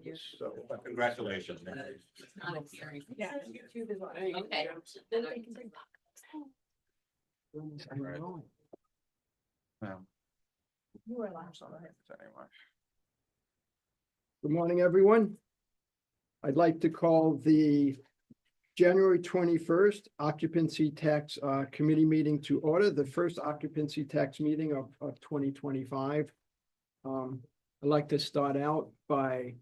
you. So congratulations. Yeah. Okay. Well, You were last on it. anyway. Good morning, everyone. I'd like to call the January 21st Occupancy Tax Committee meeting to order, the first occupancy tax meeting of 2025. I'd like to start out by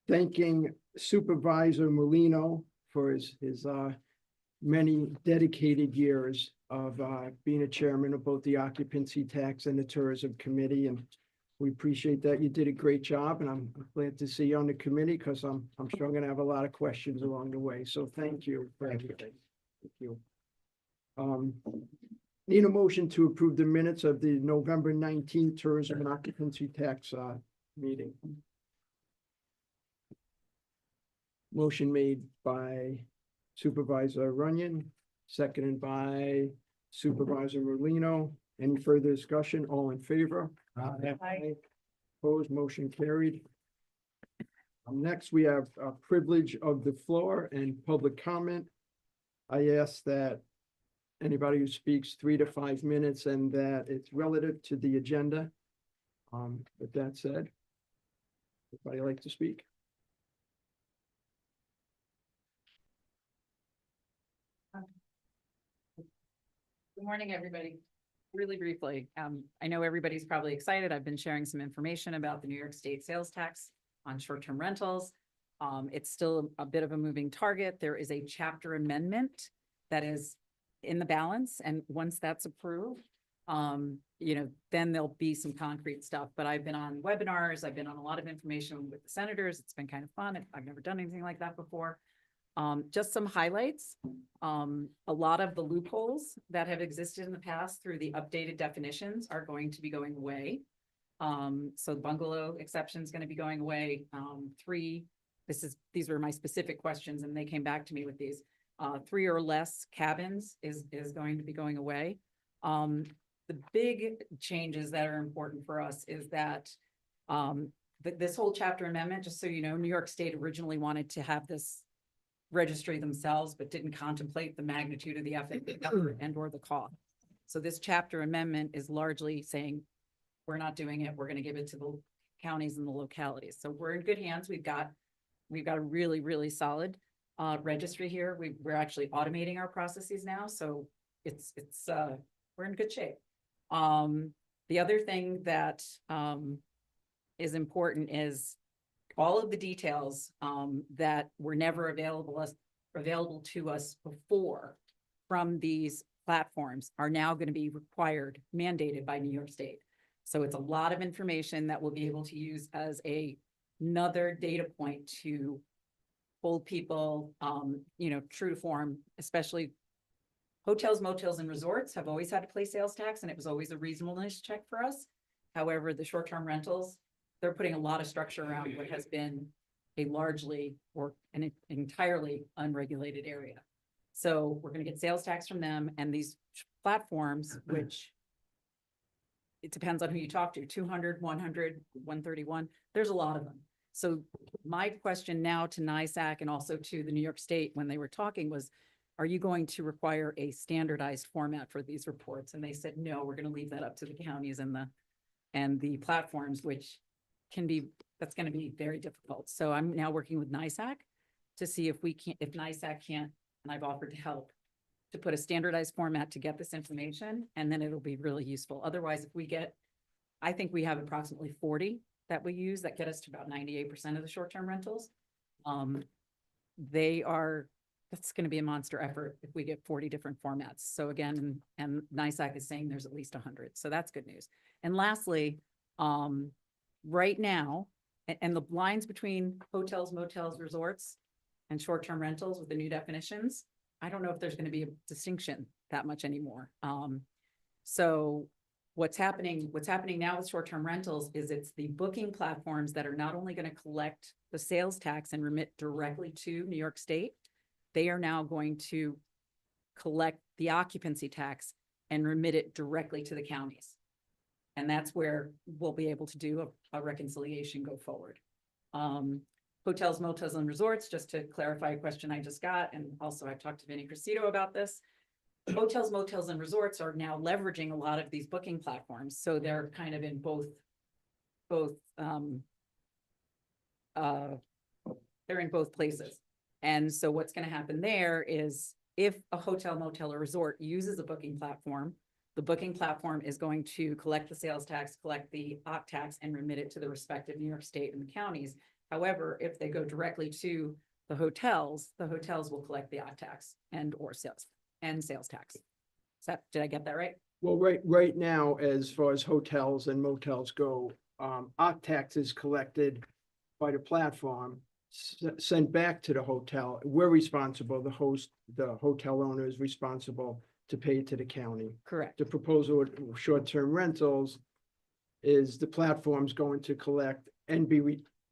thanking Supervisor Molino for his many dedicated years of being a chairman of both the Occupancy Tax and the Tourism Committee, and we appreciate that. You did a great job, and I'm glad to see you on the committee because I'm sure I'm going to have a lot of questions along the way. So thank you for everything. Thank you. Need a motion to approve the minutes of the November 19th Tourism and Occupancy Tax meeting. Motion made by Supervisor Runyon, seconded by Supervisor Merlino. Any further discussion? All in favor? Aye. Opposed, motion carried. Next, we have a privilege of the floor and public comment. I ask that anybody who speaks 3 to 5 minutes and that it's relative to the agenda. With that said, anybody like to speak? Good morning, everybody. Really briefly, I know everybody's probably excited. I've been sharing some information about the New York State sales tax on short-term rentals. It's still a bit of a moving target. There is a chapter amendment that is in the balance, and once that's approved, then there'll be some concrete stuff. But I've been on webinars, I've been on a lot of information with the senators. It's been kind of fun. I've never done anything like that before. Just some highlights. A lot of the loopholes that have existed in the past through the updated definitions are going to be going away. So bungalow exception is going to be going away. These were my specific questions and they came back to me with these. 3 or less cabins is going to be going away. The big changes that are important for us is that this whole chapter amendment, just so you know, New York State originally wanted to have this registry themselves, but didn't contemplate the magnitude of the effort and or the cost. So this chapter amendment is largely saying, we're not doing it. We're going to give it to the counties and the localities. So we're in good hands. We've got a really, really solid registry here. We're actually automating our processes now. So we're in good shape. The other thing that is important is all of the details that were never available to us before from these platforms are now going to be required, mandated by New York State. So it's a lot of information that we'll be able to use as another data point to hold people, true to form, especially hotels, motels, and resorts have always had to pay sales tax, and it was always a reasonableness check for us. However, the short-term rentals, they're putting a lot of structure around what has been a largely or an entirely unregulated area. So we're going to get sales tax from them, and these platforms, which it depends on who you talk to, 200, 100, 131, there's a lot of them. So my question now to NYSAC and also to the New York State when they were talking was, are you going to require a standardized format for these reports? And they said, no, we're going to leave that up to the counties and the platforms, which that's going to be very difficult. So I'm now working with NYSAC to see if NYSAC can't, and I've offered to help to put a standardized format to get this information, and then it'll be really useful. Otherwise, I think we have approximately 40 that we use that get us to about 98% of the short-term rentals. That's going to be a monster effort if we get 40 different formats. So again, and NYSAC is saying there's at least 100. So that's good news. And lastly, right now, and the lines between hotels, motels, resorts, and short-term rentals with the new definitions, I don't know if there's going to be a distinction that much anymore. So what's happening now with short-term rentals is it's the booking platforms that are not only going to collect the sales tax and remit directly to New York State, they are now going to collect the occupancy tax and remit it directly to the counties. And that's where we'll be able to do a reconciliation go forward. Hotels, motels and resorts, just to clarify a question I just got, and also I've talked to Vinnie Cressito about this. Hotels, motels and resorts are now leveraging a lot of these booking platforms, so they're kind of in both, uh, they're in both places. And so what's gonna happen there is if a hotel, motel or resort uses a booking platform, the booking platform is going to collect the sales tax, collect the OC tax and remit it to the respective New York State and the counties. However, if they go directly to the hotels will collect the OC tax and or sales tax. Did I get that right? Well, right now, as far as hotels and motels go, OC tax is collected by the platform, sent back to the hotel. We're responsible, the host, the hotel owner is responsible to pay it to the county. Correct. The proposal with short-term rentals is the platform's going to collect and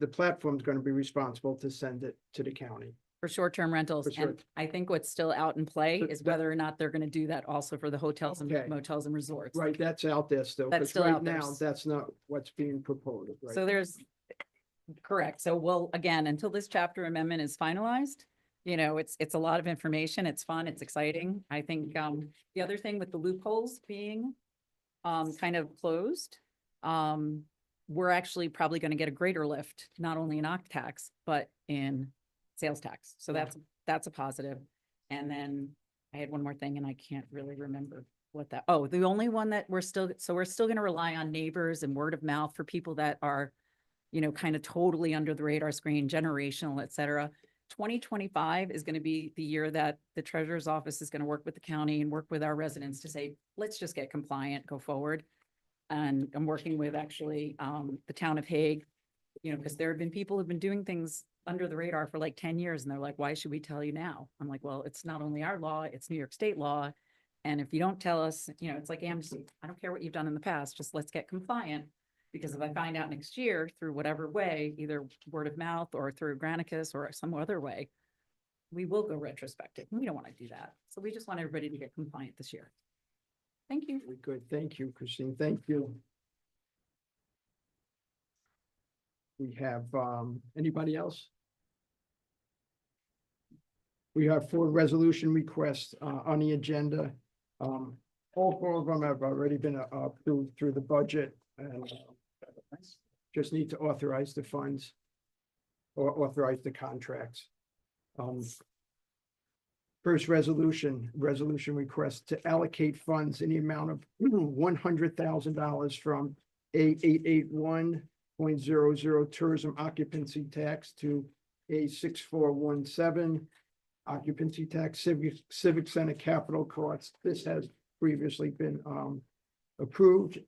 the platform's going to be responsible to send it to the county. For short-term rentals. For sure. And I think what's still out in play So is that- whether or not they're gonna do that also for the hotels and Okay. motels and resorts. Right, that's out there still, That's because still right out there. now, that's not what's being proposed, right? So there's, correct. So we'll, again, until this chapter amendment is finalized, you know, it's a lot of information. It's fun. It's exciting. I think, the other thing with the loopholes being, kind of closed, we're actually probably going to get a greater lift, not only in OC tax, but in sales tax. So Yeah. that's a positive. And then I had one more thing and I can't really remember what that, oh, the only one that we're still going to rely on neighbors and word of mouth for people that are, you know, kind of totally under the radar screen, generational, et cetera. 2025 is going to be the year that the treasurer's office is going to work with the county and work with our residents to say, let's just get compliant, go forward. And I'm working with actually the town of Hague, you know, because there have been people who've been doing things under the radar for like 10 years and they're like, why should we tell you now? I'm like, well, it's not only our law, it's New York State law. And if you don't tell us, you know, it's like amnesty. I don't care what you've done in the past, just let's get compliant. Because if I find out next year through whatever way, either word of mouth or through Granicus or some other way, we will go retrospective. We don't want to do that. So we just want everybody to get compliant this year. Thank you. Very good. Thank you, Christine. Thank you. We have, anybody else? We have 4 resolution requests, on the agenda. All 4 of them have already been approved through the budget and just need to authorize the funds or authorize the contracts. First resolution request to allocate funds in the amount of $100,000 from A881.00 tourism occupancy tax to A6417 occupancy tax civic center capital costs. This has previously been approved.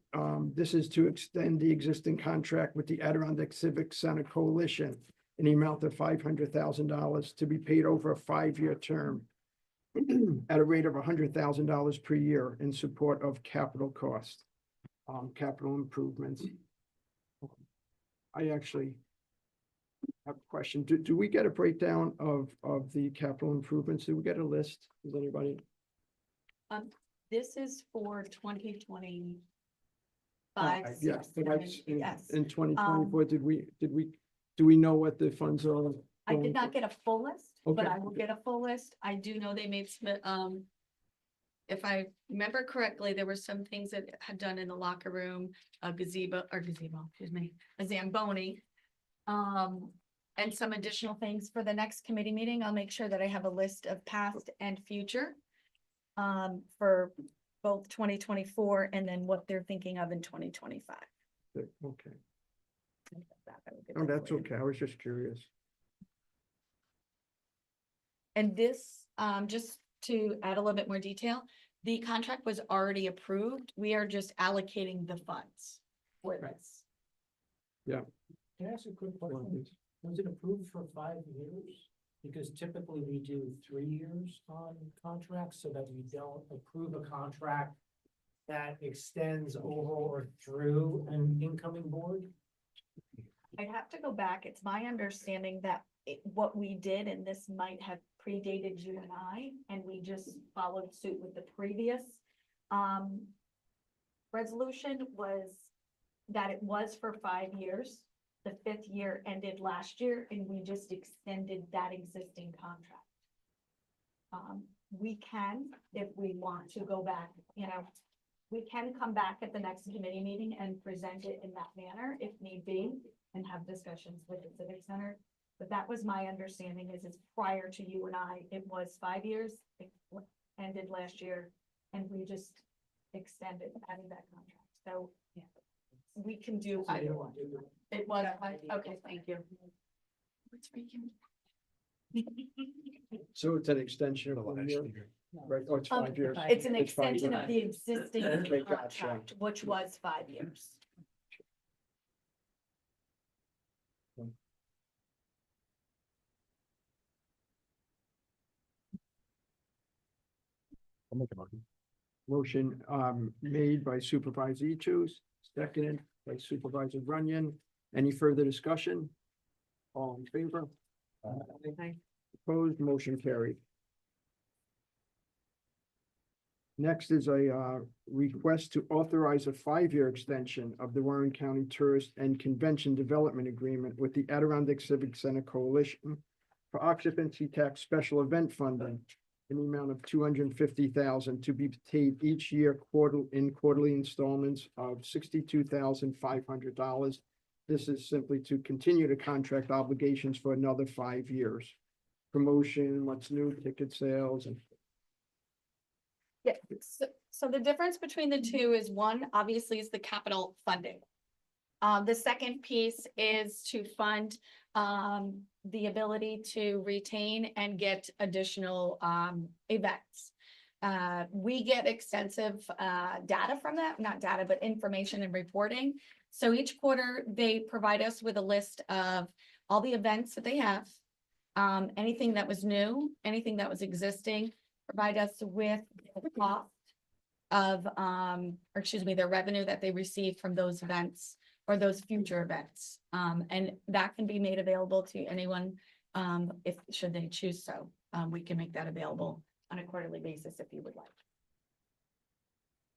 This is to extend the existing contract with the Adirondack Civic Center Coalition in the amount of $500,000 to be paid over a 5-year term at a rate of $100,000 per year in support of capital costs, capital improvements. I actually have a question. Do we get a breakdown of the capital improvements? Do we get a list? Does anybody? This is for 2025. Yes, Yes. in 2024, do we know what the funds are? I did not get a full list, but Okay. I will get a full list. I do know they made some, if I remember correctly, there were some things that had done in the locker room, a gazebo, excuse me, a Zamboni. And some additional things for the next committee meeting. I'll make sure that I have a list of past and future. For both 2024 and then what they're thinking of in 2025. Okay, oh, that's okay. I was just curious. And this, just to add a little bit more detail, the contract was already approved. We are just allocating the funds for this. Yeah. Can I ask a quick question? Was it approved for 5 years? Because typically we do 3 years on contracts so that we don't approve a contract that extends over or through an incoming board. I'd have to go back. It's my understanding that what we did, and this might have predated you and I, and we just followed suit with the previous resolution, was that it was for 5 years. the 5th year ended last year and we just extended that existing contract. We can, if we want to go back, we can come back at the next committee meeting and present it in that manner if need be and have discussions with the Civic Center. But that was my understanding is prior to you and I, it was 5 years, it ended last year, and we just extended, added that contract. So yeah, we can do either one. It was, okay, thank you. What's freaking? So it's an extension of 1 year, right? Oh, it's 5 years. It's an It's 5 extension years. of the existing Okay, gotcha. contract, which was 5 years. I'll make a motion. Motion made by Supervisor Echoes, seconded by Supervisor Runyon. Any further discussion? All in favor? Opposed, motion carried. Next is a request to authorize a 5-year extension of the Warren County Tourist and Convention Development Agreement with the Adirondack Civic Center Coalition for occupancy tax special event funding in the amount of $250,000 to be paid each year quarterly installments of $62,500. This is simply to continue the contract obligations for another 5 years. Promotion, what's new, ticket sales, and Yeah, so the difference between the two is one, obviously, is the capital funding. The second piece is to fund the ability to retain and get additional events. We get extensive data from that, not data, but information and reporting. So each quarter, they provide us with a list of all the events that they have, anything that was new, anything that was existing, provide us with the cost of, or excuse me, their revenue that they received from those events or those future events. And that can be made available to anyone, if, should they choose so. We can make that available on a quarterly basis if you would like.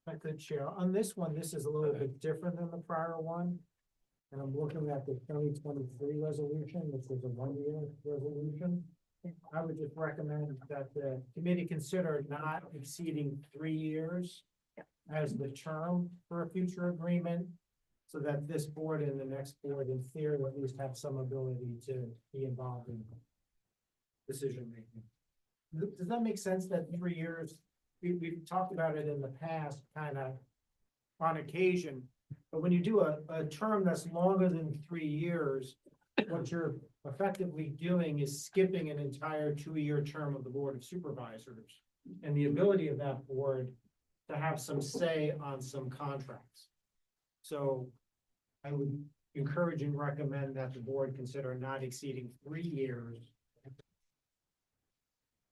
I could share. On this one, this is a little bit different than the prior one. And I'm looking at the 2023 resolution, which was a 1-year resolution. I would just recommend that the committee consider not exceeding 3 years as the term for a future agreement, so that this board and the next board, in theory, at least have some ability to be involved in decision making. Does that make sense that 3 years, we've talked about it in the past, kind of on occasion, but when you do a term that's longer than 3 years, what you're effectively doing is skipping an entire 2-year term of the Board of Supervisors and the ability of that board to have some say on some contracts. So I would encourage and recommend that the board consider not exceeding 3 years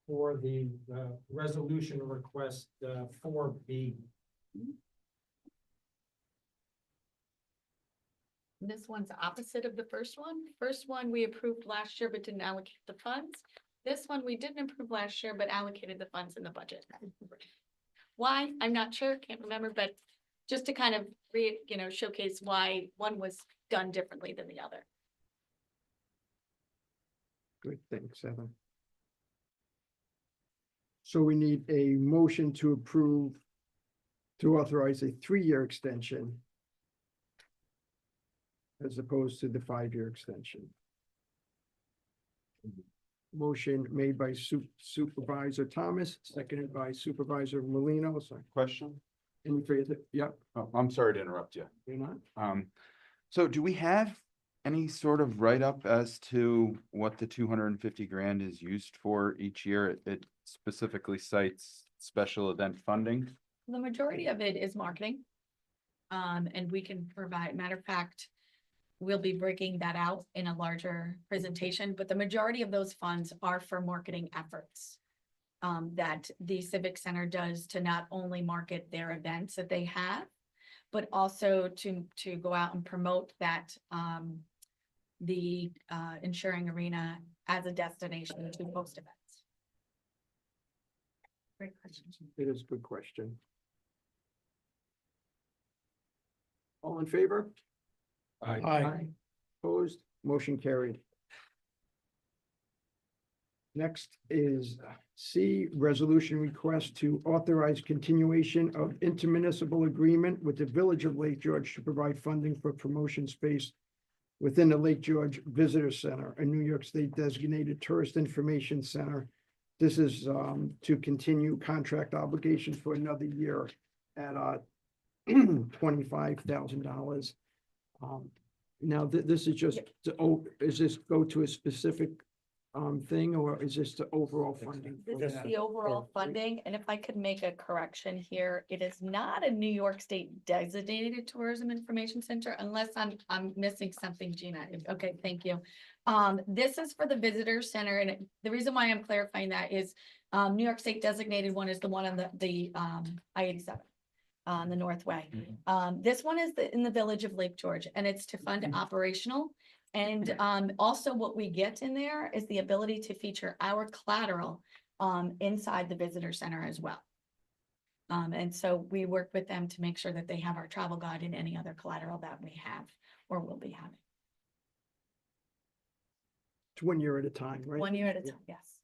for the resolution request 4B. This one's opposite of the first one. First one we approved last year but didn't allocate the funds. This one we didn't approve last year but allocated the funds in the budget. Why? I'm not sure, can't remember, but just to kind of showcase why one was done differently than the other. good, thanks, Evan. So we need a motion to approve to authorize a 3-year extension as opposed to the 5-year extension. Motion made by Supervisor Thomas, seconded by Supervisor Molino. Sorry, Question? any further? Yep, Oh, I'm sorry to interrupt you. you're not? So do we have any sort of write-up as to what the 250 grand is used for each year? It specifically cites special event funding. The majority of it is marketing. And we can provide, matter of fact, we'll be breaking that out in a larger presentation, but the majority of those funds are for marketing efforts. That the Civic Center does to not only market their events that they have, but also to go out and promote that, the Ensuring Arena as a destination to host events. Great question. It is a good question. All in favor? Aye. Opposed? Motion carried. Next is C, resolution request to authorize continuation of intermunicipal agreement with the Village of Lake George to provide funding for promotion space within the Lake George Visitor Center, a New York State designated tourist information center. This is to continue contract obligations for another year at $25,000. Now, this is just, is this go to a specific thing, or is this the overall funding? This is the overall funding, and if I could make a correction here, it is not a New York State designated tourism information center unless I'm missing something, Gina. Okay, thank you. This is for the visitor center, and the reason why I'm clarifying that is New York State designated one is the one on the I-87 on the Northway. This one is in the Village of Lake George, and it's to fund operational. And also what we get in there is the ability to feature our collateral inside the visitor center as well. And so we work with them to make sure that they have our travel guide and any other collateral that we have or will be having. It's 1 year at a time, right? 1 year at a time, yes.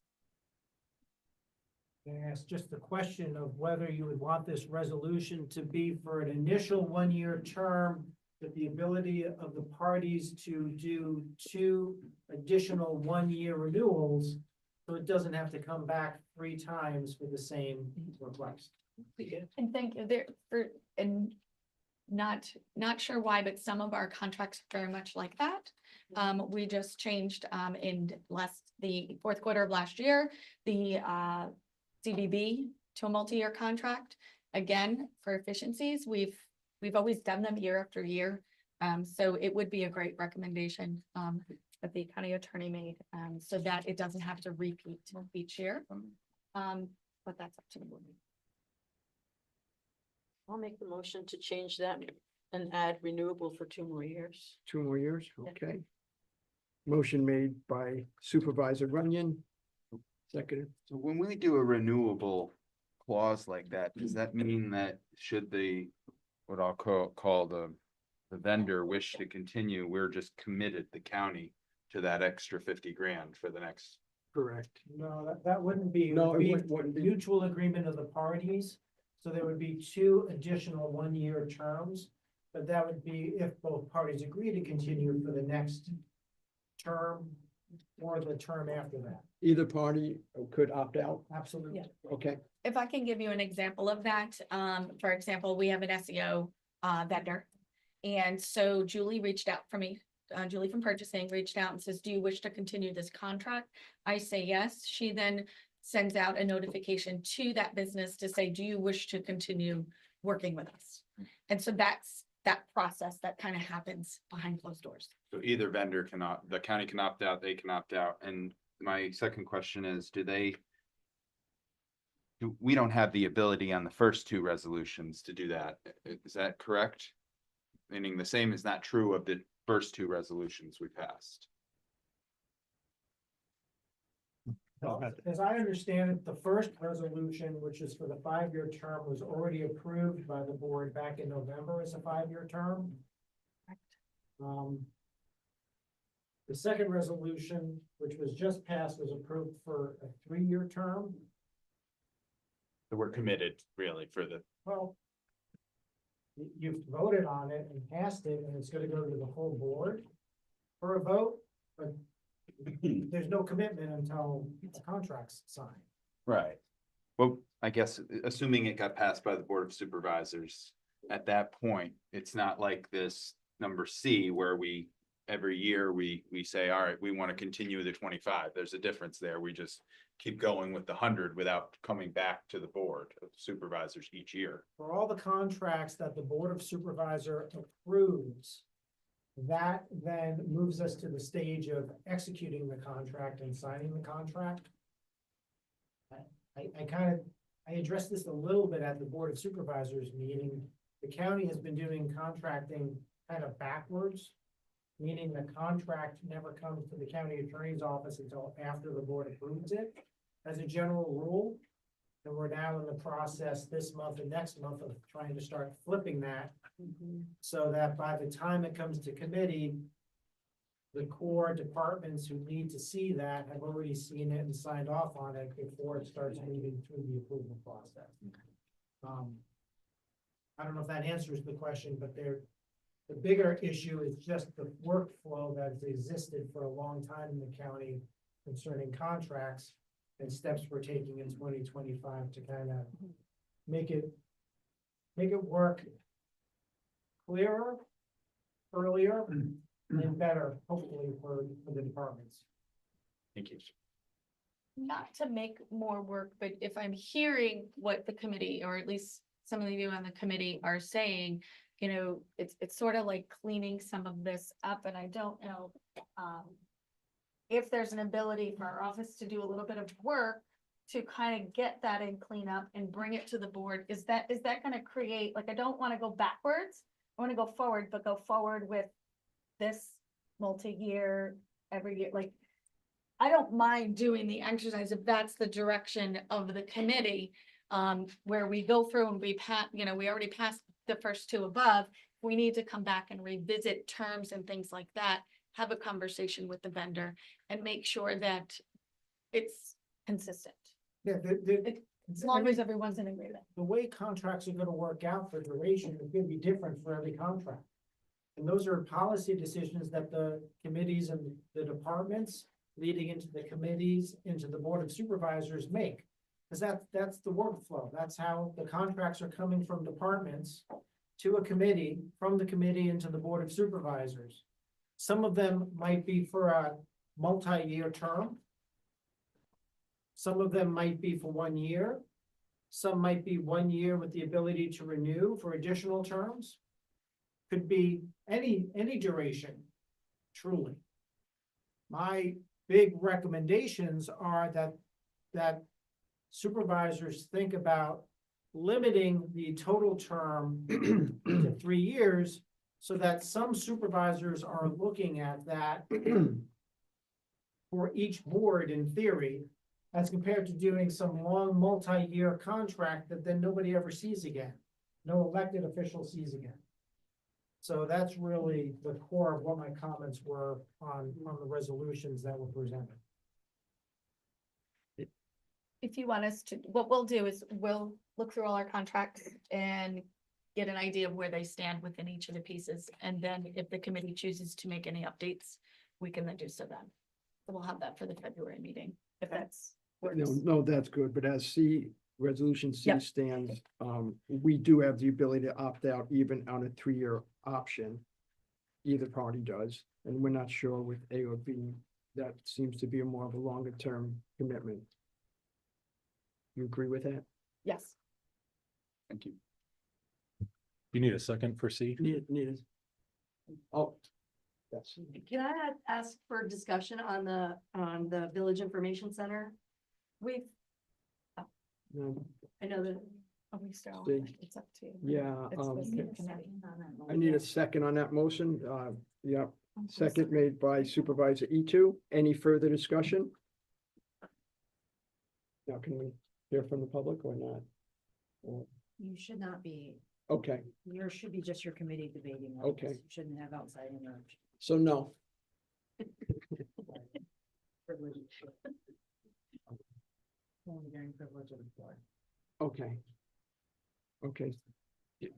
And ask just the question of whether you would want this resolution to be for an initial 1 year term, with the ability of the parties to do 2 additional 1 year renewals, so it doesn't have to come back 3 times for the same request. And thank you and not sure why, but some of our contracts are very much like that. We just changed in the fourth quarter of last year, the CBB to a multi-year contract. Again, for efficiencies, we've always done them year after year. So it would be a great recommendation that the county attorney made, so that it doesn't have to repeat each year. But that's up to the board. I'll make the motion to change that and add renewable for 2 more years. 2 more years, Yeah. okay. Motion made by Supervisor Runyon. Seconded. So when we do a renewable clause like that, does that mean that should what I'll call the vendor wish to continue, we're just committed, the county, to that extra 50 grand for the next? Correct. No, that wouldn't be. It No, would it be wouldn't be. mutual agreement of the parties. So there would be 2 additional 1 year terms, but that would be if both parties agree to continue for the next term or the term after that. Either party could opt out. Absolutely. Yeah. Okay, If I can give you an example of that, for example, we have an SEO vendor. And so Julie reached out for me, Julie from purchasing reached out and says, do you wish to continue this contract? I say yes. She then sends out a notification to that business to say, do you wish to continue working with us? And so that's that process that kind of happens behind closed doors. So either vendor the county can opt out, they can opt out. And my second question is, we don't have the ability on the first 2 resolutions to do that. Is that correct? Meaning the same is not true of the first 2 resolutions we passed. As I understand it, the first resolution, which is for the 5 year term, was already approved by the board back in November as a 5 year term. The second resolution, which was just passed, was approved for a 3 year term. So we're committed really for the, Well, you've voted on it and passed it, and it's gonna go to the full board for a vote, but there's no commitment until the contract's signed. right. Well, I guess assuming it got passed by the Board of Supervisors, at that point, it's not like this number C where every year we say, all right, we want to continue the 25. There's a difference there. We just keep going with the 100 without coming back to the Board of Supervisors each year. For all the contracts that the Board of Supervisor approves, that then moves us to the stage of executing the contract and signing the contract. I addressed this a little bit at the Board of Supervisors meeting. The county has been doing contracting kind of backwards, meaning the contract never comes to the county attorney's office until after the board approves it as a general rule. And we're now in the process this month and next month of trying to start flipping that, so that by the time it comes to committee, the core departments who need to see that have already seen it and signed off on it before it starts moving through the approval process. I don't know if that answers the question, but the bigger issue is just the workflow that's existed for a long time in the county concerning contracts and steps we're taking in 2025 to kind of make it work clearer, earlier, and better, hopefully, for the departments. Thank you. Not to make more work, but if I'm hearing what the committee, or at least some of you on the committee are saying, you know, it's sort of like cleaning some of this up, and I don't know, if there's an ability for our office to do a little bit of work to kind of get that in cleanup and bring it to the board, is that gonna create, like, I don't wanna go backwards, I wanna go forward, but go forward with this multi-year, every year, like, I don't mind doing the exercise if that's the direction of the committee, where we go through and we we already passed the first two above. We need to come back and revisit terms and things like that, have a conversation with the vendor and make sure that it's consistent, Yeah, as long as everyone's in agreement. the way contracts are gonna work out for duration is gonna be different for every contract. And those are policy decisions that the committees and the departments leading into the committees, into the board of supervisors make. Cause that's the workflow. That's how the contracts are coming from departments to a committee, from the committee into the board of supervisors. Some of them might be for a multi-year term. Some of them might be for 1 year. Some might be 1 year with the ability to renew for additional terms. Could be any duration, truly. My big recommendations are that supervisors think about limiting the total term to 3 years, so that some supervisors are looking at that for each board in theory, as compared to doing some long multi-year contract that then nobody ever sees again. No elected official sees again. So that's really the core of what my comments were on the resolutions that were presented. If you want us to, what we'll do is we'll look through all our contracts and get an idea of where they stand within each of the pieces. And then if the committee chooses to make any updates, we can then do so then. So we'll have that for the February meeting, if that's. No, that's good, but as resolution C Yep. stands, we do have the ability to opt out even on a 3-year option. Either party does, and we're not sure with A or B, that seems to be more of a longer term commitment. You agree with that? Yes. Thank you. You need a second for C? Need. Oh. Yes. Can I ask for discussion on the Village Information Center? We've, No, I know that, it's up to you. Yeah, It's the okay. committee. I need a second on that motion. Yeah, second made by Supervisor E2. Any further discussion? Now, can we hear from the public or not? You should not be, Okay, yours should be just your committee debating. on Okay. this. You shouldn't have outside interruption. so no. Privilege. Only during privilege of the floor. Okay. Okay,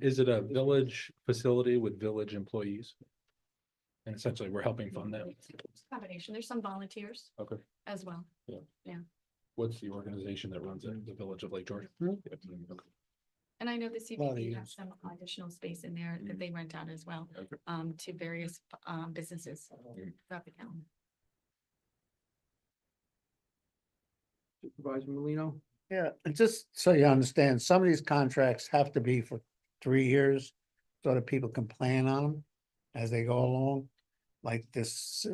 Is it a village facility with village employees? And essentially, we're helping fund them. It's a combination. There's some volunteers Okay. as well. What's the organization that runs it? The Village of Lake George? And I know the Lot of CVB has use. some additional space in there that they rent out as well, Okay. to various, businesses throughout the county. Supervisor Molino? Yeah, and just so you understand, some of these contracts have to be for 3 years so that people can plan on them as they go along. Like this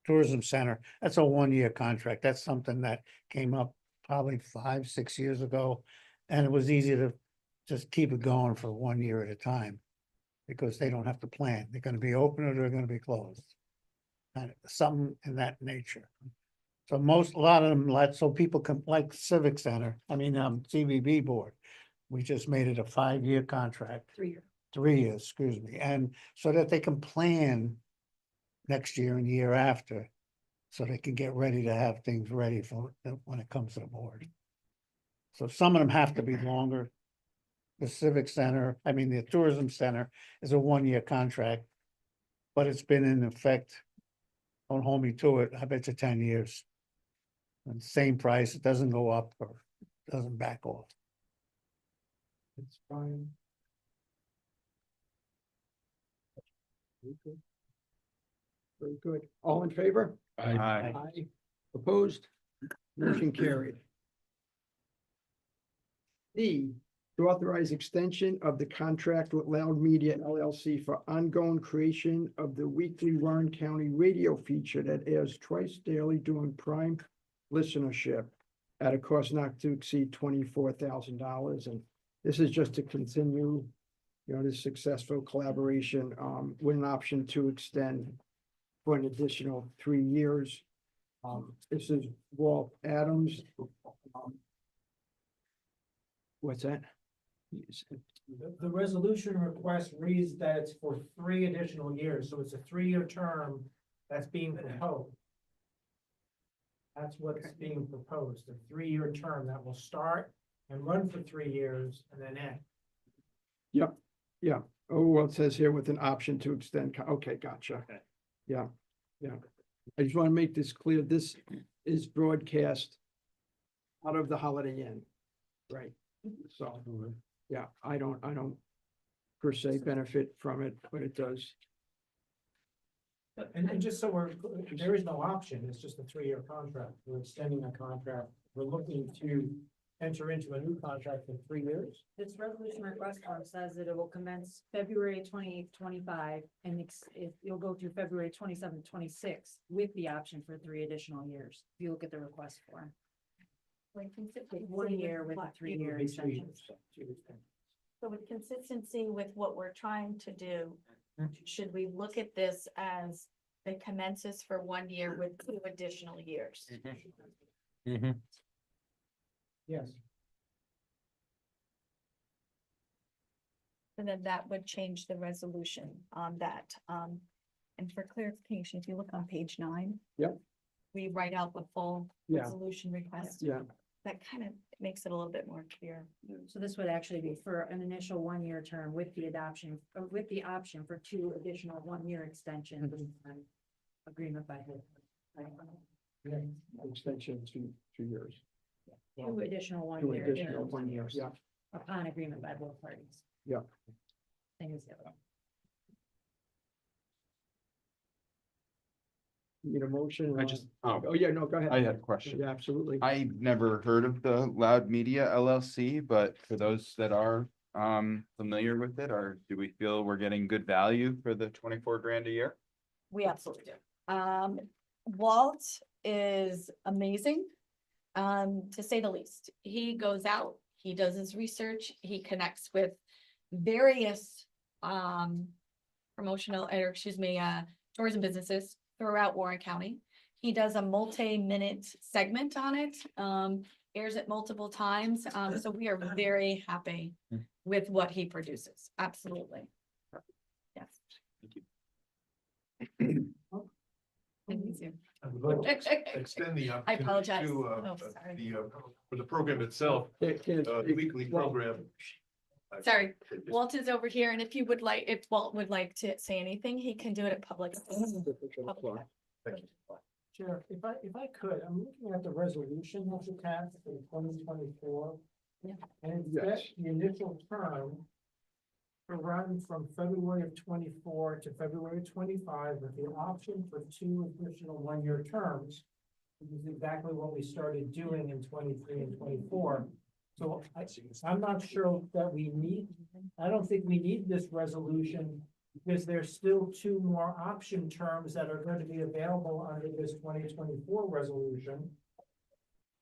tourism center, that's a 1-year contract. That's something that came up probably 5, 6 years ago. And it was easy to just keep it going for 1 year at a time. Because they don't have to plan. They're gonna be open or they're gonna be closed. Kind of something in that nature. So a lot of them, so people can, like Civic Center, CVB board. We just made it a 5-year contract. 3 year. 3 years, excuse me, and so that they can plan next year and the year after. So they can get ready to have things ready for when it comes to the board. So some of them have to be longer. The Civic Center, I mean, the Tourism Center is a 1-year contract. But it's been in effect. Don't hold me to it, I bet you 10 years. And same price, it doesn't go up or doesn't back off. It's fine. Very good. Very good. All in favor? I, Aye. Opposed? Motion carried. D, to authorize extension of the contract with Loud Media LLC for ongoing creation of the weekly Warren County radio feature that airs twice daily during prime listenership at a cost not to exceed $24,000. And this is just to continue, this successful collaboration, with an option to extend for an additional 3 years. This is Walt Adams. What's that? The resolution request reads that it's for 3 additional years, so it's a 3-year term that's being proposed. That's what's being proposed, a 3-year term that will start and run for 3 years and then end. Yeah. Oh, well, it says here with an option to extend. Okay, gotcha. Okay. Yeah. I just want to make this clear. This is broadcast out of the Holiday Inn. Right. So, yeah, I don't per se benefit from it, but it does. And just so there is no option, it's just a 3-year contract. We're extending a contract. We're looking to enter into a new contract for 3 years. This resolution request form says that it will commence February 28th, 25, and you'll go through February 27th, 26, with the option for 3 additional years. If you look at the request form. Like, 1 year with a 3-year extension. So with consistency with what we're trying to do, should we look at this as it commences for 1 year with 2 additional years? Yes. And then that would change the resolution on that. And for clarification, if you look on page 9. Yep. We write out the full Yeah. resolution request. Yeah. That kind of makes it a little bit more clear. So this would actually be for an initial 1-year term with the with the option for 2 additional 1-year extensions. and Agreement by the. Extension to 2 years. 2 additional 1 2 year. additional 1 year. Yeah. Upon agreement by both parties. Yeah. Same as the other one. Need a motion? Oh, Oh, yeah, no, go ahead. I had a question. Yeah, absolutely. I never heard of the Loud Media LLC, but for those that are familiar with it, do we feel we're getting good value for the 24 grand a year? We absolutely do. Walt is amazing, to say the least. He goes out, he does his research, he connects with various tourism businesses throughout Warren County. He does a multi-minute segment on it, airs it multiple times. So we are very happy with what he produces. Absolutely. Yes. And he's here. I would like to extend the I opportunity apologize. to, Oh, sorry. for the program itself, the weekly program. Sorry, Walt is over here, and if Walt would like to say anything, he can do it at public. Chair, if I could, I'm looking at the resolution that's attached in 2024. Yeah. And it's Yes. got the initial term to run from February of 24 to February 25 with the option for 2 additional 1-year terms, which is exactly what we started doing in 23 and 24. So I'm not sure that I don't think we need this resolution because there's still 2 more option terms that are going to be available under this 2024 resolution.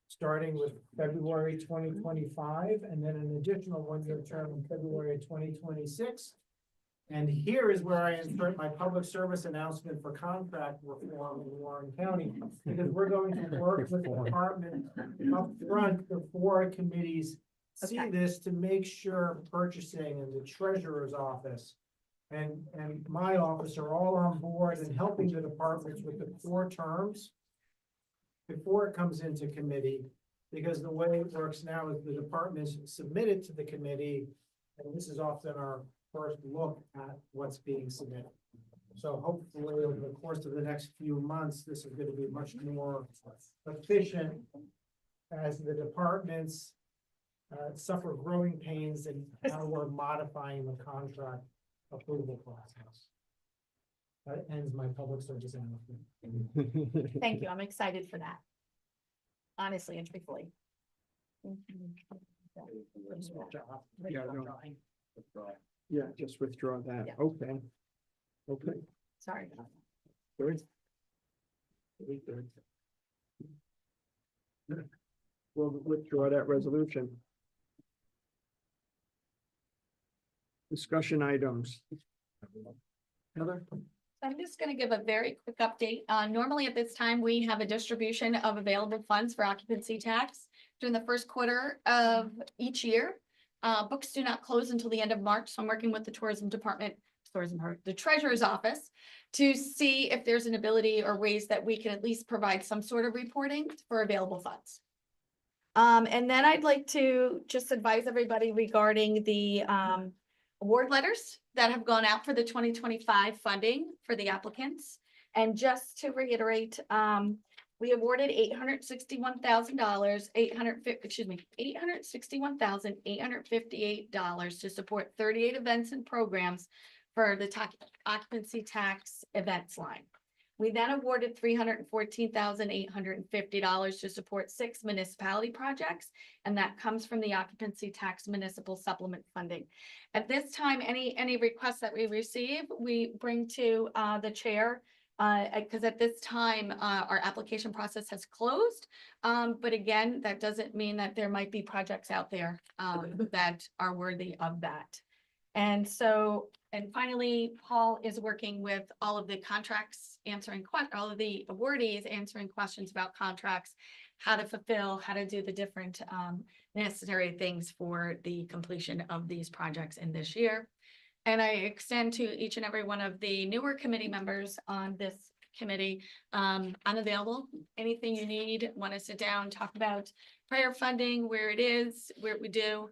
Starting with February 2025 and then an additional 1-year term in February 2026. And here is where I insert my public service announcement for contract reform in Warren County, because we're going to work with the department up front before committees see Okay. this to make sure purchasing and the treasurer's office and my office are all on board and helping the departments with the core terms before it comes into committee, because the way it works now is the departments submit it to the committee, and this is often our first look at what's being submitted. So hopefully over the course of the next few months, this is gonna be much more efficient as the departments suffer growing pains and how we're modifying the contract approval process. That ends my public service announcement. Thank you. I'm excited for that. Honestly and truthfully. Yeah, no. Yeah, just withdraw that. Yeah. Okay. Okay. Sorry. Good. Very good. We'll withdraw that resolution. Discussion items. Heather? I'm just gonna give a very quick update. Normally at this time, we have a distribution of available funds for occupancy tax during the first quarter of each year. Books do not close until the end of March, so I'm working with the the treasurer's office to see if there's an ability or ways that we can at least provide some sort of reporting for available funds. And then I'd like to just advise everybody regarding the award letters that have gone out for the 2025 funding for the applicants. And just to reiterate, we awarded $861,858 to support 38 events and programs for the occupancy tax events line. We then awarded $314,850 to support 6 municipality projects, and that comes from the occupancy tax municipal supplement funding. At this time, any requests that we receive, we bring to the chair, because at this time, our application process has closed. But again, that doesn't mean that there might be projects out there that are worthy of that. And so, and finally, Paul is working with all of the contracts, all of the awardees, answering questions about contracts, how to fulfill, how to do the different necessary things for the completion of these projects in this year. And I extend to each and every one of the newer committee members on this committee, I'm available. Anything you need, want to sit down, talk about prior funding, where it is, where we do.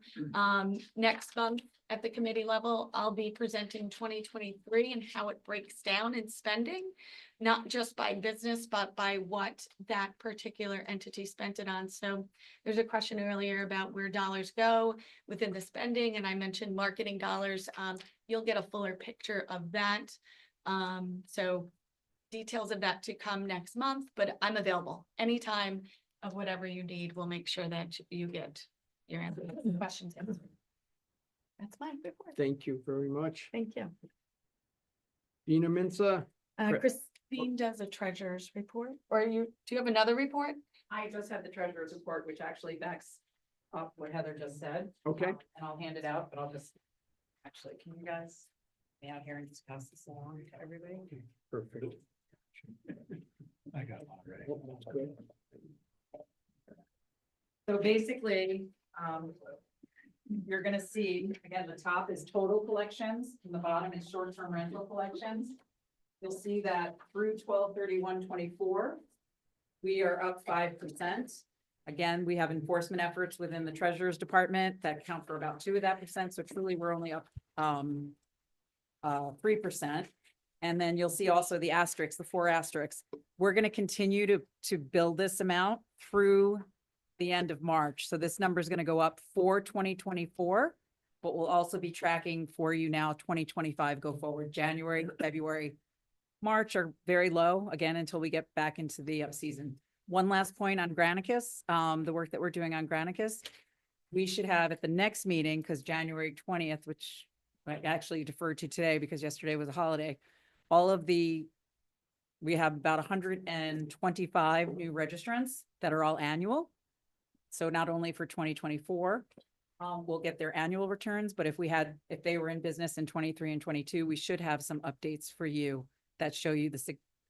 Next month at the committee level, I'll be presenting 2023 and how it breaks down in spending, not just by business, but by what that particular entity spent it on. So there's a question earlier about where dollars go within the spending, and I mentioned marketing dollars. You'll get a fuller picture of that. So details of that to come next month, but I'm available anytime of whatever you need. We'll make sure that you get your questions answered. That's my report. Thank you very much. Thank you. Dina Minza? Christine does a treasurer's report, or do you have another report? I just have the treasurer's report, which actually backs up what Heather just said. Okay. And I'll hand it out, but I'll just, actually, can you guys be out here and just pass this along to everybody? Perfect. I got one already. That's good. So basically, you're gonna see, again, the top is total collections, and the bottom is short-term rental collections. You'll see that through 12/31/24, we are up 5%. Again, we have enforcement efforts within the treasurer's department that account for about 2 of that percent, so truly we're only up 3%. And then you'll see also the asterisks, the 4 asterisks. We're gonna continue to build this amount through the end of March. So this number is going to go up for 2024, but we'll also be tracking for you now 2025 go forward. January, February, March are very low again until we get back into the season. One last point on Granicus, the work that we're doing on Granicus. We should have at the next meeting, because January 20th, which I actually deferred to today because yesterday was a holiday, we have about 125 new registrants that are all annual. So not only for 2024, we'll get their annual returns, but if they were in business in 23 and 22, we should have some updates for you that show you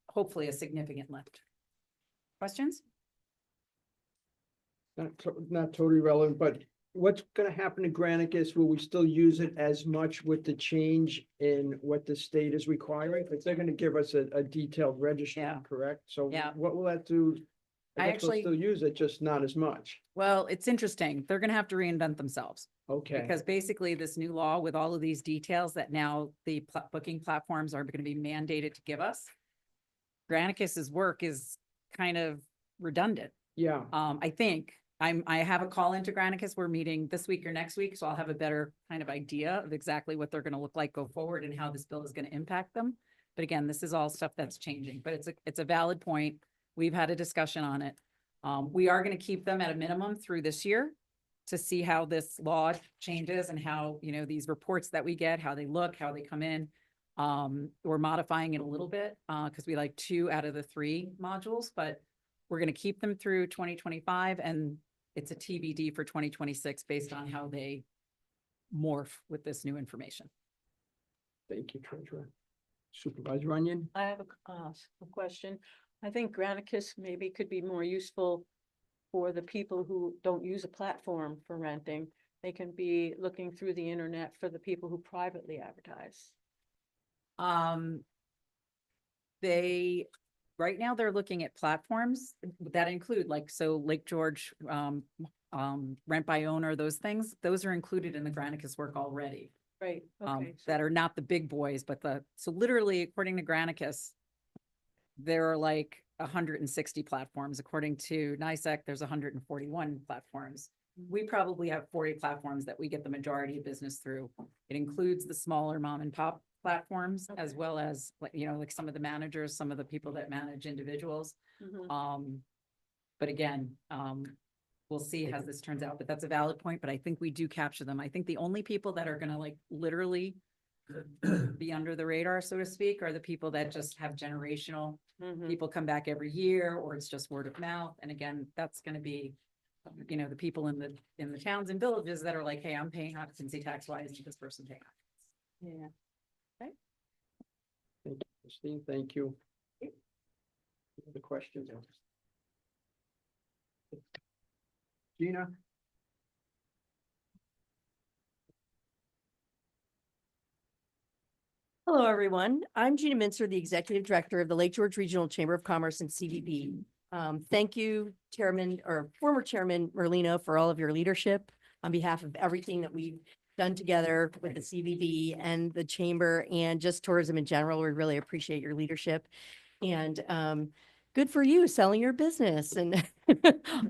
hopefully a significant lift. Questions? Not totally relevant, but what's gonna happen to Granicus? Will we still use it as much with the change in what the state is requiring? Because they're gonna give us a detailed registry, Yeah. correct? So Yeah. what will that do? I guess we'll actually- still use it, just not as much. Well, it's interesting. They're gonna have to reinvent themselves. Okay, Because basically this new law with all of these details that now the booking platforms are gonna be mandated to give us. Granicus's work is kind of redundant. yeah, I think I have a call into Granicus. We're meeting this week or next week, so I'll have a better kind of idea of exactly what they're gonna look like go forward and how this bill is gonna impact them. But again, this is all stuff that's changing, but it's a valid point. We've had a discussion on it. We are gonna keep them at a minimum through this year to see how this law changes and how, these reports that we get, how they look, how they come in. We're modifying it a little bit, because we like 2 out of the 3 modules, but we're gonna keep them through 2025, and it's a TBD for 2026 based on how they morph with this new information. thank you, Treasurer. Supervisor Onion? I have a question. I think Granicus maybe could be more useful for the people who don't use a platform for renting. They can be looking through the internet for the people who privately advertise. They, right now, they're looking at platforms that include so Lake George, rent by owner, those things, those are included in the Granicus work already. Right, okay. That are not the big boys, but so literally, according to Granicus, there are 160 platforms. According to NICEC, there's 141 platforms. We probably have 40 platforms that we get the majority of business through. It includes the smaller mom and pop platforms, as Okay. well as some of the managers, some of the people that manage individuals. Mhm. But again, we'll see how this turns out, but that's a valid point, but I think we do capture them. I think the only people that are gonna literally be under the radar, so to speak, are the people that just have generational, Mhm. people come back every year, or it's just word of mouth. And again, that's gonna be, the people in the towns and villages that are like, hey, I'm paying occupancy tax, why isn't this person paying? Yeah. Thank you, Christine, thank you. The questions? Gina? Hello, everyone. I'm Gina Mincer, the Executive Director of the Lake George Regional Chamber of Commerce and CVB. Thank you, Chairman or former Chairman Merlino, for all of your leadership on behalf of everything that we've done together with the CVB and the Chamber and just tourism in general. We really appreciate your leadership. And good for you selling your business and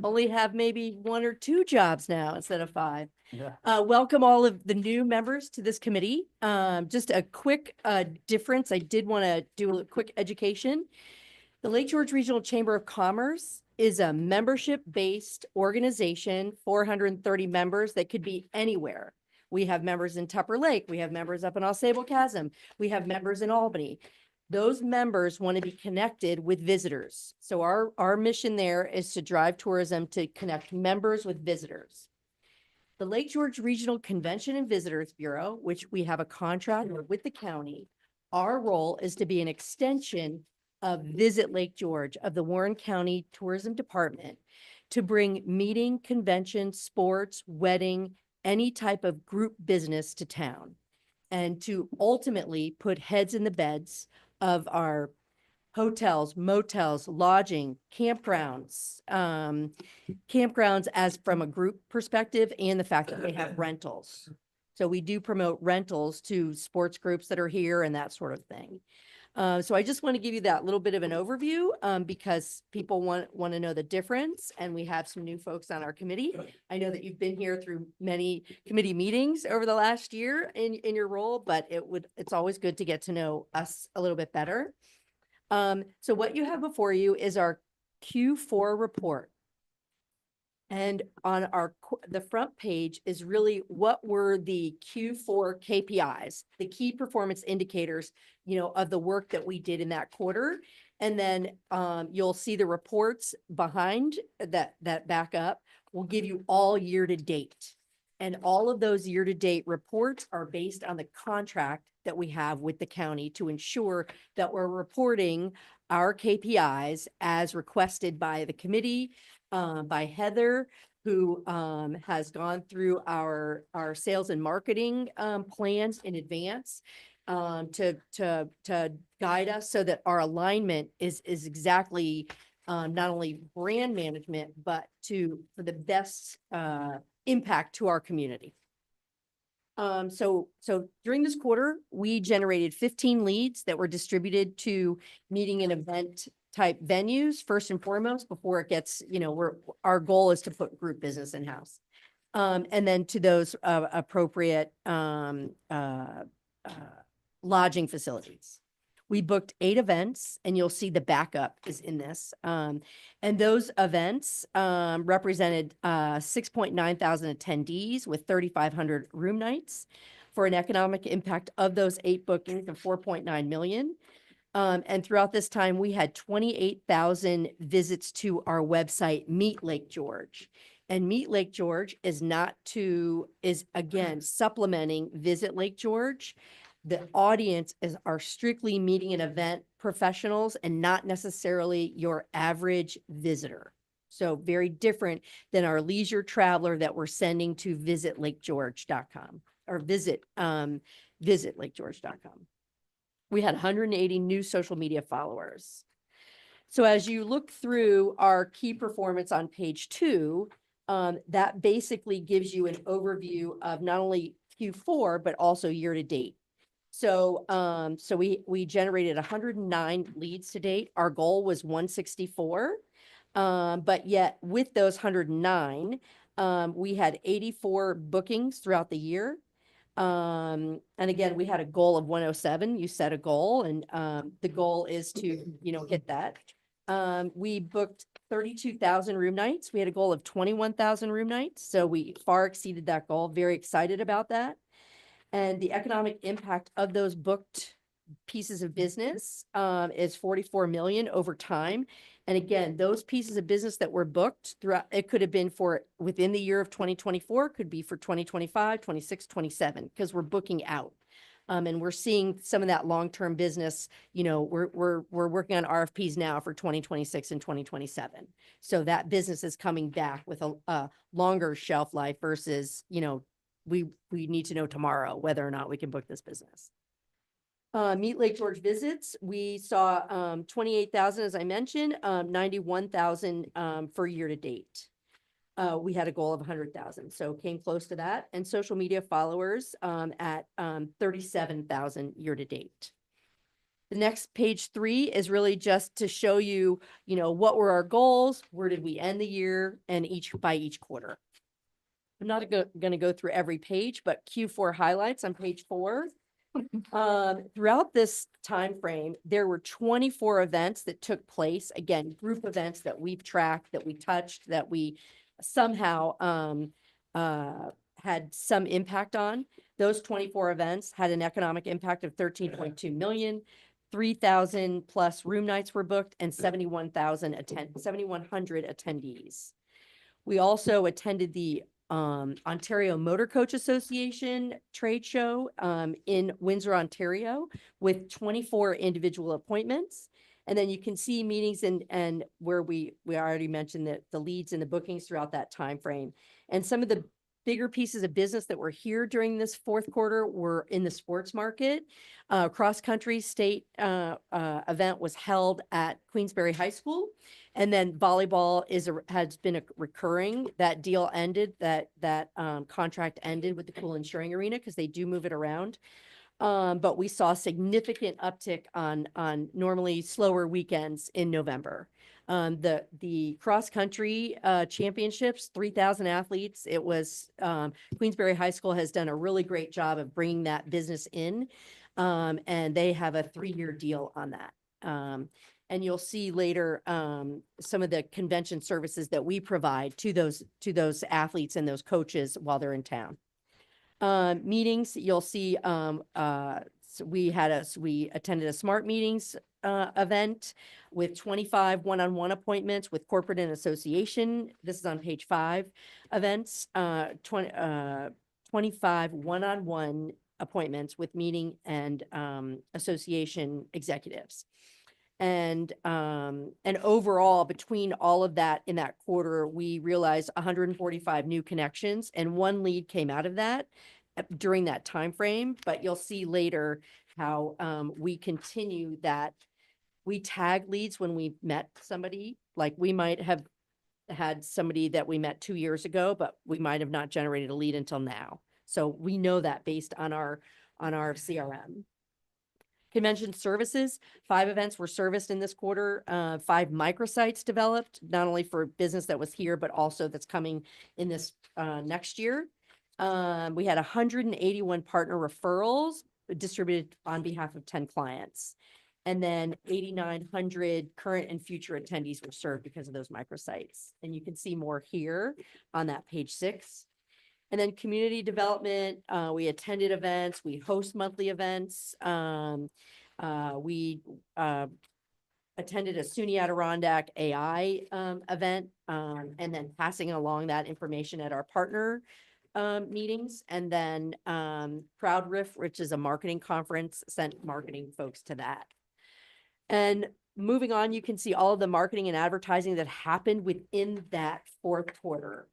only have maybe 1 or 2 jobs now instead of 5. Yeah. Welcome all of the new members to this committee. Just a quick difference. I did want to do a quick education. The Lake George Regional Chamber of Commerce is a membership-based organization, 430 members that could be anywhere. We have members in Tupper Lake. We have members up in Ausable Chasm. We have members in Albany. Those members want to be connected with visitors. So our mission there is to drive tourism to connect members with visitors. The Lake George Regional Convention and Visitors Bureau, which we have a contract with the county, our role is to be an extension of Visit Lake George of the Warren County Tourism Department to bring meeting, convention, sports, wedding, any type of group business to town, and to ultimately put heads in the beds of our hotels, motels, lodging, campgrounds, as from a group perspective and the fact that they have rentals. So we do promote rentals to sports groups that are here and that sort of thing. So I just want to give you that little bit of an overview because people want to know the difference, and we have some new folks on our committee. I know that you've been here through many committee meetings over the last year in your role, but it's always good to get to know us a little bit better. So what you have before you is our Q4 report. And on the front page is really what were the Q4 KPIs, the key performance indicators, of the work that we did in that quarter. And then you'll see the reports behind that back up will give you all year to date. And all of those year to date reports are based on the contract that we have with the county to ensure that we're reporting our KPIs as requested by the committee, by Heather, who has gone through our sales and marketing plans in advance to guide us so that our alignment is exactly not only brand management, but for the best impact to our community. So during this quarter, we generated 15 leads that were distributed to meeting and event type venues, first and foremost, before it gets, our goal is to put group business in-house. And then to those appropriate lodging facilities. We booked 8 events, and you'll see the backup is in this. And those events represented 6.9 thousand attendees with 3,500 room nights for an economic impact of those 8 bookings of 4.9 million. And throughout this time, we had 28,000 visits to our website, Meet Lake George. And Meet Lake George is again supplementing Visit Lake George. The audience are strictly meeting and event professionals and not necessarily your average visitor. So very different than our leisure traveler that we're sending to visitlakegeorge.com or visit lakegeorge.com. We had 180 new social media followers. So as you look through our key performance on page 2, that basically gives you an overview of not only Q4, but also year to date. So, we generated 109 leads to date. Our goal was 164. But yet with those 109, we had 84 bookings throughout the year. And again, we had a goal of 107. You set a goal, and the goal is to, hit that. We booked 32,000 room nights. We had a goal of 21,000 room nights. So we far exceeded that goal. Very excited about that. And the economic impact of those booked pieces of business is 44 million over time. And again, those pieces of business that were booked throughout, it could have been for within the year of 2024, could be for 2025, 26, 27, because we're booking out. And we're seeing some of that long-term business, we're working on RFPs now for 2026 and 2027. So that business is coming back with a longer shelf life versus, we need to know tomorrow whether or not we can book this business. Meet Lake George visits, we saw 28,000, as I mentioned, 91,000 for year to date. We had a goal of 100,000, so came close to that. And social media followers at 37,000 year to date. The next page 3 is really just to show you, what were our goals, where did we end the year, and by each quarter. I'm not going to go through every page, but Q4 highlights on page 4. Throughout this time frame, there were 24 events that took place. Again, group events that we've tracked, that we touched, that we somehow had some impact on. Those 24 events had an economic impact of 13.2 million. 3,000 plus room nights were booked, and 7,100 attendees. We also attended the Ontario Motor Coach Association trade show in Windsor, Ontario, with 24 individual appointments. And then you can see meetings and where we already mentioned that the leads and the bookings throughout that time frame. And some of the bigger pieces of business that were here during this fourth quarter were in the sports market. Cross-country state event was held at Queensbury High School. And then volleyball has been recurring. That deal ended, that contract ended with the Cool and Shoring Arena because they do move it around. But we saw significant uptick on normally slower weekends in November. The cross-country championships, 3,000 athletes. It was Queensbury High School has done a really great job of bringing that business in. And they have a 3-year deal on that. And you'll see later some of the convention services that we provide to those athletes and those coaches while they're in town. Meetings, you'll see so we attended a smart meetings event with 25 one-on-one appointments with corporate and association. This is on page 5 events, 25 one-on-one appointments with meeting and association executives. And overall, between all of that in that quarter, we realized 145 new connections and one lead came out of that during that time frame. But you'll see later how we continue that. We tag leads when we met somebody, like we might have had somebody that we met 2 years ago, but we might have not generated a lead until now. So we know that based on our CRM. Convention services, 5 events were serviced in this quarter, 5 microsites developed, not only for business that was here, but also that's coming in this next year. We had 181 partner referrals distributed on behalf of 10 clients. And then 8,900 current and future attendees were served because of those microsites. And you can see more here on that page 6. And then community development, we attended events, we host monthly events. We attended a SUNY Adirondack AI event, and then passing along that information at our partner meetings. And then Proud Riff, which is a marketing conference, sent marketing folks to that. And moving on, you can see all of the marketing and advertising that happened within that fourth quarter.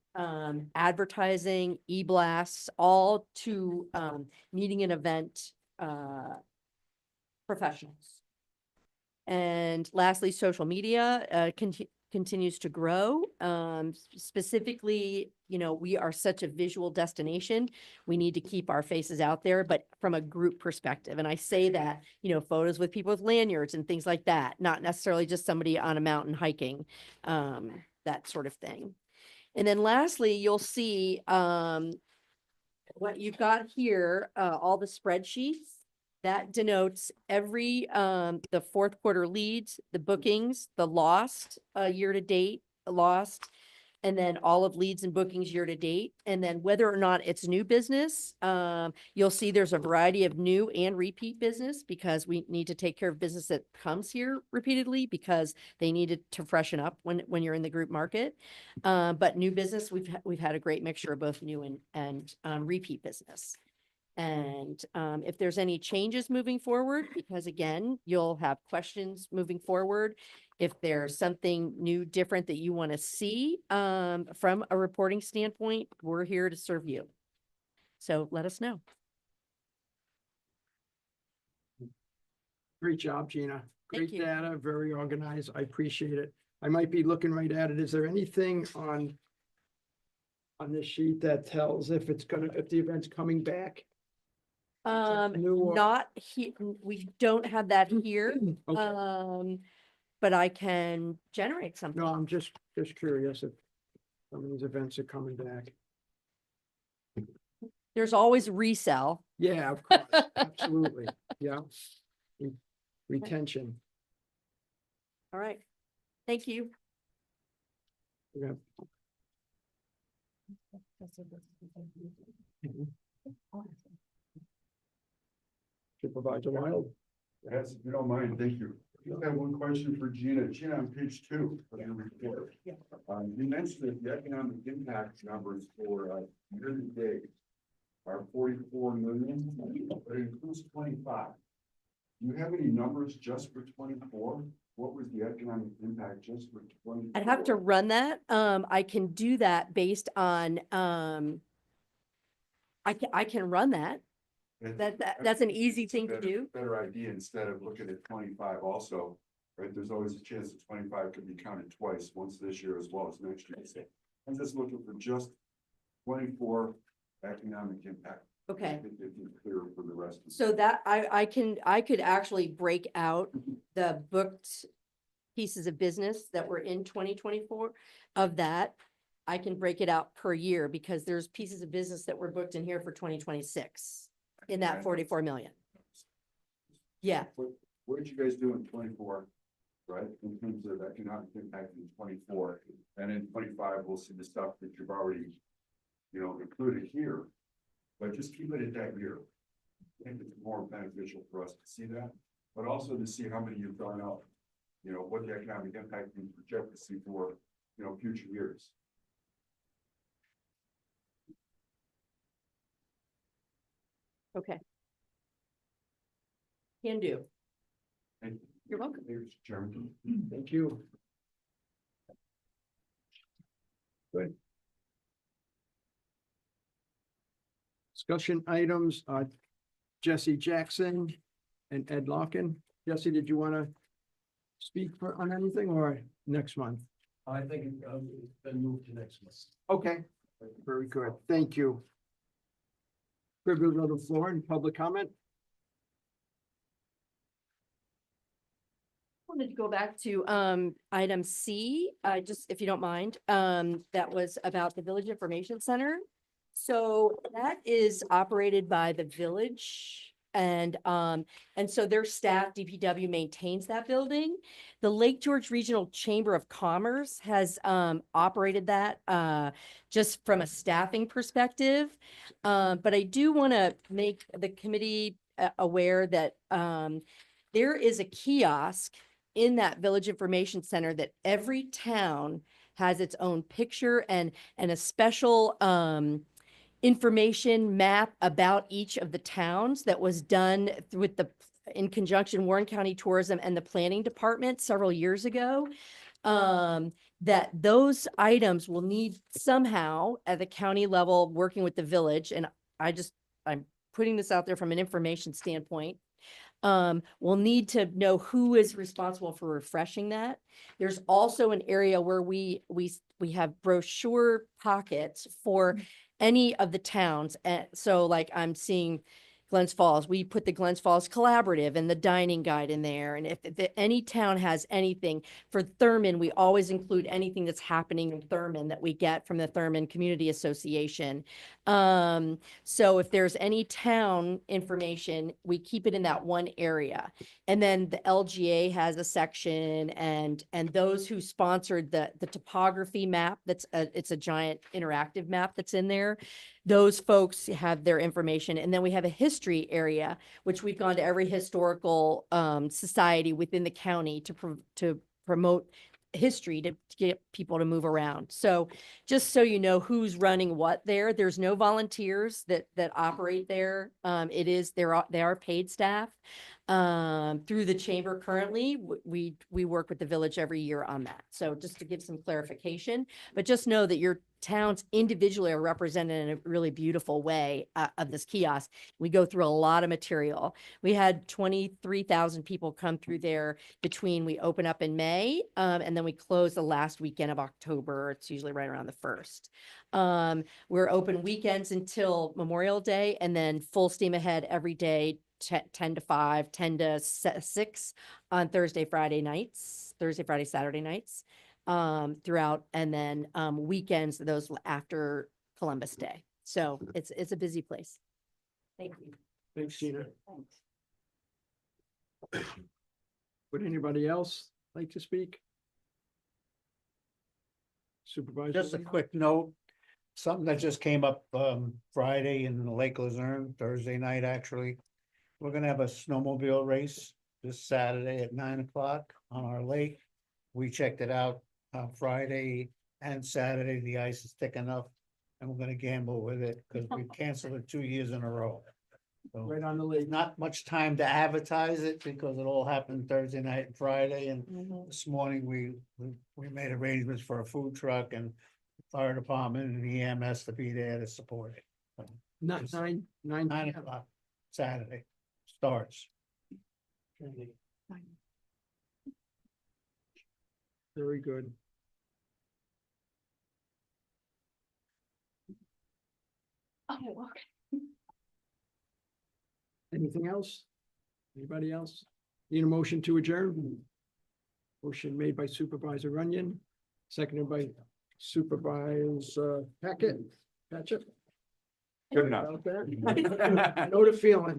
Advertising, e-blasts, all to meeting and event professionals. And lastly, social media continues to grow. Specifically, we are such a visual destination. We need to keep our faces out there, but from a group perspective. And I say that, photos with people with lanyards and things like that, not necessarily just somebody on a mountain hiking, that sort of thing. And then lastly, you'll see what you've got here, all the spreadsheets. That denotes every, the fourth quarter leads, the bookings, the lost, year to date, lost, and then all of leads and bookings year to date. And then whether or not it's new business, you'll see there's a variety of new and repeat business because we need to take care of business that comes here repeatedly because they needed to freshen up when you're in the group market. But new business, we've had a great mixture of both new and repeat business. And if there's any changes moving forward, because again, you'll have questions moving forward. If there's something new, different that you want to see from a reporting standpoint, we're here to serve you. So let us know. Great job, Gina. Thank Great you. data, very organized. I appreciate it. I might be looking right at it. Is there anything on this sheet that tells if the event's coming back? New, Not he, we don't have that here. Okay. But I can generate something. No, I'm just curious if some of these events are coming back. There's always resell. Yeah, of course, absolutely, yeah. Retention. All right. Thank you. Yeah. Supervisor Wild. Yes, if you don't mind, thank you. I just have one question for Gina. Gina, on page 2 of your report. You mentioned that the economic impact numbers for year to date are 44 million, but it includes 25. Do you have any numbers just for 24? What was the economic impact just for 24? I'd have to run that. I can do that based on, I can run that. That's an easy thing to do. Better idea instead of looking at 25 also, right? There's always a chance that 25 could be counted twice, once this year as well as next year. So I'm just looking for just 24 economic impact. Okay. If you're clear for the rest. So that I could actually break out the booked pieces of business that were in 2024 of that. I can break it out per year because there's pieces of business that were booked in here for 2026 in that 44 million. Yeah. What did you guys do in 24, right? In terms of economic impact in 24, and in 25, we'll see the stuff that you've already, included here. But just keep it at that year. I think it's more beneficial for us to see that, but also to see how many you've gone up. What the economic impact you project to see for, future years. Okay. Can do. Thank You're welcome. Mr. Chairman. Thank you. Good. Discussion items, Jesse Jackson and Ed Larkin. Jesse, did you want to speak on anything or next month? I think it's been moved to next month. Okay, very good. Thank you. Privilege of the floor and public comment. Wanted to go back to item C, just if you don't mind, that was about the Village Information Center. So that is operated by the village and so their staff, DPW, maintains that building. The Lake George Regional Chamber of Commerce has operated that just from a staffing perspective. But I do want to make the committee aware that there is a kiosk in that Village Information Center that every town has its own picture and a special information map about each of the towns that was done with in conjunction Warren County Tourism and the Planning Department several years ago. That those items will need somehow at the county level, working with the village, and I'm putting this out there from an information standpoint. We'll need to know who is responsible for refreshing that. There's also an area where we have brochure pockets for any of the towns. And so like I'm seeing Glens Falls, we put the Glens Falls Collaborative and the dining guide in there. And if any town has anything for Thurman, we always include anything that's happening in Thurman that we get from the Thurman Community Association. So if there's any town information, we keep it in that one area. And then the LGA has a section and those who sponsored the topography map, it's a giant interactive map that's in there. Those folks have their information. And then we have a history area, which we've gone to every historical society within the county to promote history to get people to move around. So just so you know who's running what there, there's no volunteers that operate there. They are paid staff through the chamber currently. We work with the village every year on that. So just to give some clarification, but just know that your towns individually are represented in a really beautiful way of this kiosk. We go through a lot of material. We had 23,000 people come through there between we open up in May and then we close the last weekend of October. It's usually right around the 1st. We're open weekends until Memorial Day and then full steam ahead every day, 10 to 5, 10 to 6 on Thursday, Friday, Saturday nights. Throughout, and then weekends, those after Columbus Day. So it's a busy place. Thank you. Thanks, Gina. Thanks. Would anybody else like to speak? Supervisor? Just a quick note, something that just came up Friday in Lake Luzerne, Thursday night, actually. We're gonna have a snowmobile race this Saturday at 9 o'clock on our lake. We checked it out Friday and Saturday. The ice is thick enough and we're gonna gamble with it because we canceled it 2 years in a row. So Right on the lake. not much time to advertise it because it all happened Thursday night and Friday, and this morning we made arrangements for a food truck and fire department and the EMS to be there to support it. So, Not just 9 9 o'clock Saturday starts. Very good. Oh, okay. Anything else? Anybody else? Need a motion to adjourn? Motion made by Supervisor Runyon, seconded by Supervisor Patchett. Good enough. About that? I know the feeling.